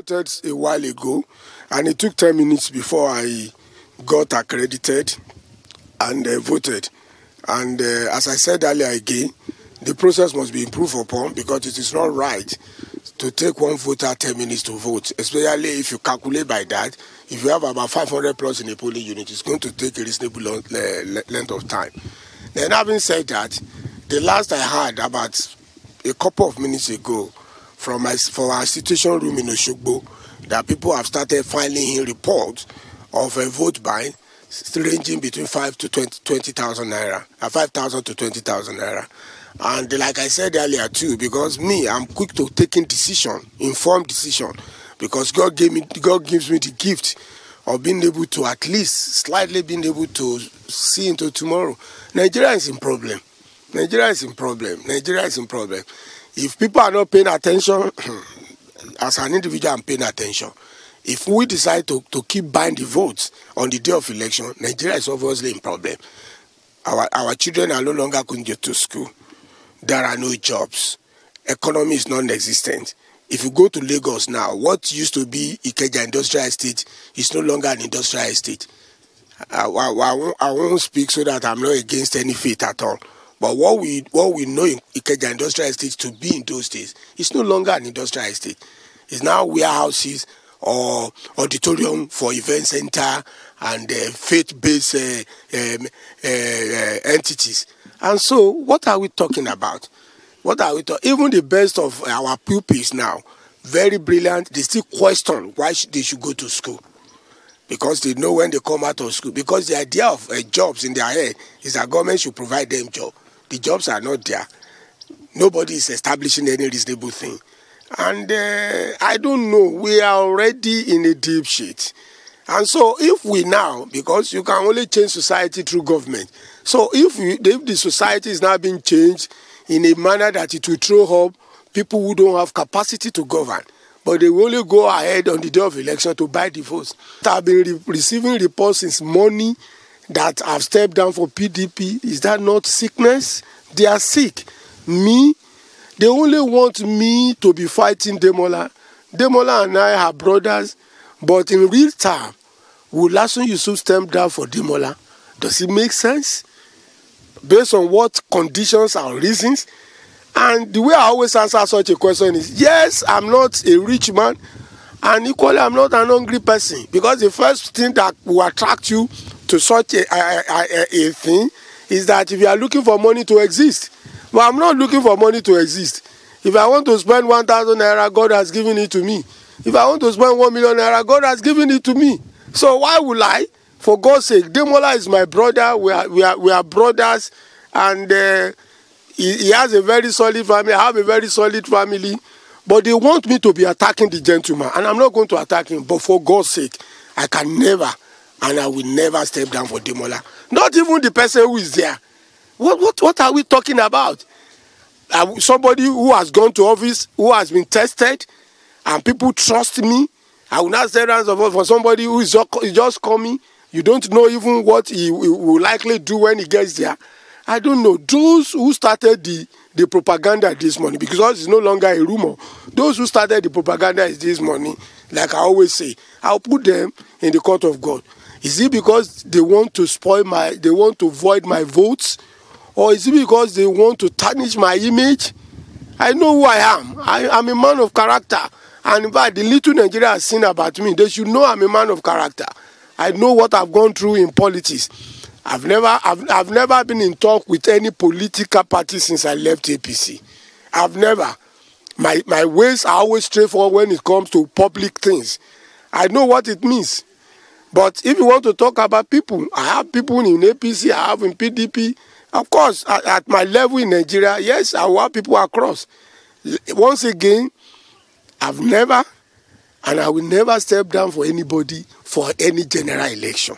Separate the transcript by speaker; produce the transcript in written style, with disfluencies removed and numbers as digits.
Speaker 1: voted a while ago, and it took 10 minutes before I got accredited and voted. And as I said earlier again, the process must be improved upon, because it is not right to take one voter 10 minutes to vote, especially if you calculate by that. If you have about 500 plus in a polling unit, it's going to take a reasonable length of time. Then, having said that, the last I heard about a couple of minutes ago from our situation room in Oshogbo, that people have started filing in reports of a vote buying ranging between 5,000 to 20,000 naira, 5,000 to 20,000 naira. And like I said earlier too, because I'm quick to taking decision, informed decision, because God gives me the gift of being able to at least slightly being able to see into tomorrow. Nigeria is in problem. Nigeria is in problem. Nigeria is in problem. If people are not paying attention, as an individual, I'm paying attention. If we decide to keep buying the votes on the day of election, Nigeria is obviously in problem. Our children are no longer going to go to school. There are no jobs. Economy is non-existent. If you go to Lagos now, what used to be Ikeja Industrial Estate is no longer an industrial estate. I won't speak so that I'm not against any faith at all. But what we know in Ikeja Industrial Estate to be in those days, it's no longer an industrial estate. It's now warehouses or auditorium for event center and faith-based entities. And so, what are we talking about? What are we talking? Even the best of our pupils now, very brilliant, they still question why they should go to school. Because they know when they come out of school. Because the idea of jobs in their head is that government should provide them jobs. The jobs are not there. Nobody is establishing any reasonable thing. And I don't know, we are already in a deep shit. And so if we now, because you can only change society through government. So if the society is now being changed in a manner that it will throw up people who don't have capacity to govern, but they will only go ahead on the day of election to buy the votes. I've been receiving reports since morning that have stepped down for PDP. Is that not sickness? They are sick. They only want me to be fighting Demola. Demola and I are brothers, but in real time, will Lasun Yusuf step down for Demola? Does it make sense? Based on what conditions and reasons? And the way I always answer such a question is, yes, I'm not a rich man, and equally I'm not an hungry person. Because the first thing that will attract you to such a thing is that if you are looking for money to exist. But I'm not looking for money to exist. If I want to spend 1,000 naira, God has given it to me. If I want to spend 1 million naira, God has given it to me. So why would I? For God's sake, Demola is my brother. We are brothers, and he has a very solid family. I have a very solid family. But they want me to be attacking the gentleman, and I'm not going to attack him. But for God's sake, I can never, and I will never step down for Demola. Not even the person who is there. What are we talking about? Somebody who has gone to office, who has been tested, and people trust me. I will not stand hands for somebody who is just coming. You don't know even what he will likely do when he gets there. I don't know. Those who started the propaganda this morning, because it's no longer a rumor, those who started the propaganda this morning, like I always say, I'll put them in the court of God. Is it because they want to they want to void my votes? Or is it because they want to tarnish my image? I know who I am. I'm a man of character. And in fact, the little Nigeria has seen about me, they should know I'm a man of character. I know what I've gone through in politics. I've never been in talk with any political party since I left APC. I've never. My ways are always straightforward when it comes to public things. I know what it means. But if you want to talk about people, I have people in APC, I have in PDP. Of course, at my level in Nigeria, yes, I want people across. Once again, I've never, and I will never step down for anybody for any general election.